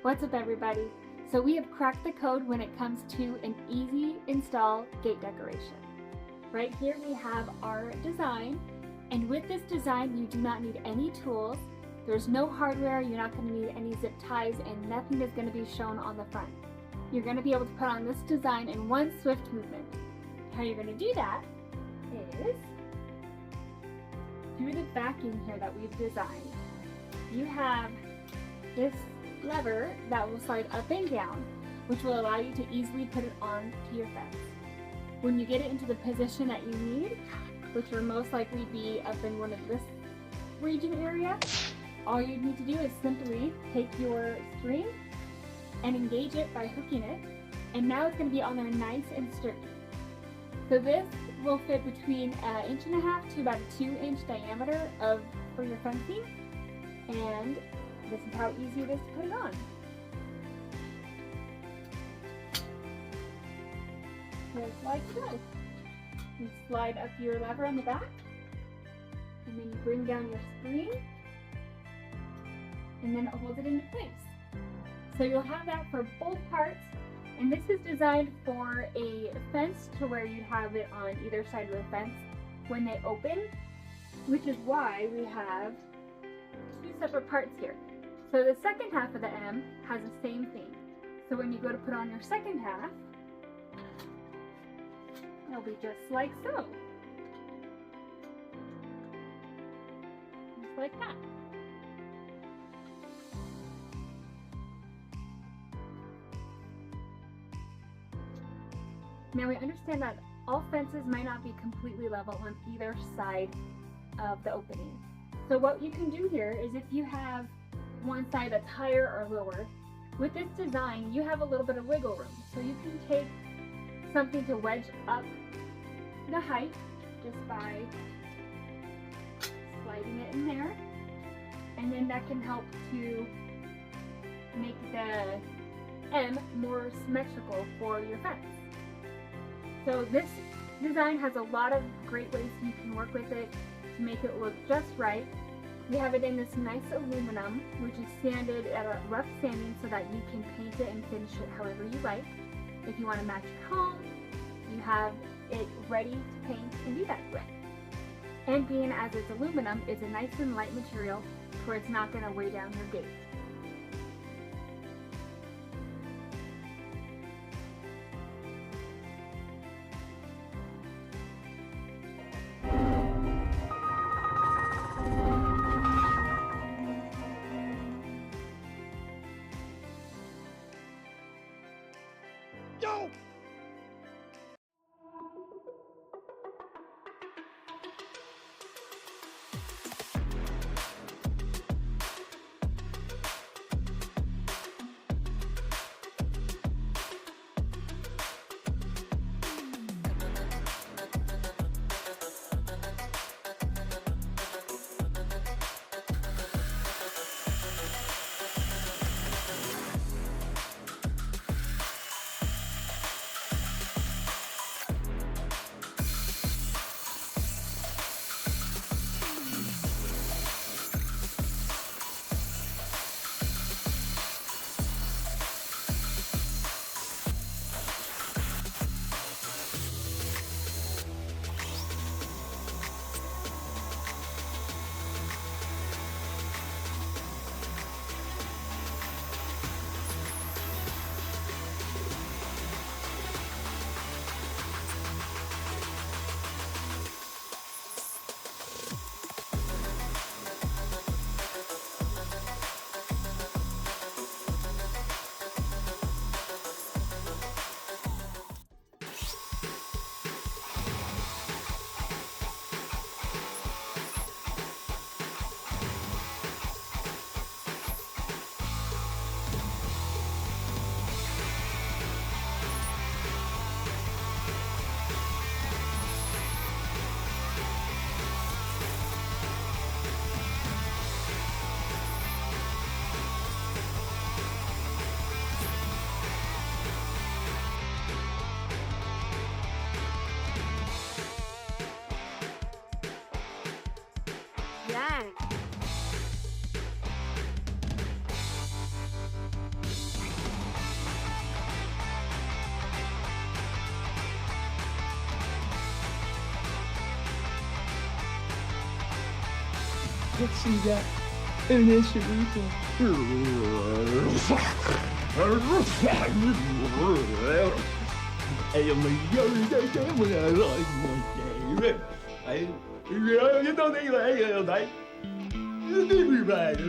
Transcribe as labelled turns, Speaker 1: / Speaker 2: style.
Speaker 1: What's up, everybody? So we have cracked the code when it comes to an easy install gate decoration. Right here we have our design, and with this design you do not need any tools. There's no hardware, you're not going to need any zip ties, and nothing is going to be shown on the front. You're going to be able to put on this design in one swift movement. How you're going to do that is through the backing here that we've designed. You have this lever that will slide up and down, which will allow you to easily put it on to your fence. When you get it into the position that you need, which will most likely be up in one of this region area, all you need to do is simply take your string and engage it by hooking it, and now it's going to be on there nice and sturdy. So this will fit between 1.5 inches to about a 2-inch diameter for your fencing, and this is how easy it is to put it on. Just like so. You slide up your lever on the back, and then you bring down your spring, and then it holds it into place. So you'll have that for both parts, and this is designed for a fence to where you have it on either side of the fence when they open, which is why we have two separate parts here. So the second half of the M has the same thing. So when you go to put on your second half, it'll be just like so. Just like that. Now we understand that all fences might not be completely level on either side of the opening. So what you can do here is, if you have one side that's higher or lower, with this design you have a little bit of wiggle room. So you can take something to wedge up the height just by sliding it in there, and then that can help to make the M more symmetrical for your fence. So this design has a lot of great ways you can work with it to make it look just right. We have it in this nice aluminum, which is sanded at a rough sanding so that you can paint it and finish it however you like. If you want to match your home, you have it ready to paint and do that with. And being as it's aluminum, it's a nice and light material where it's not going to weigh down your gate.
Speaker 2: Yo!
Speaker 3: 再吃一下，有点舒服。哎呀，没有人在这么来了，我谁？哎，人到那个来，你明白的。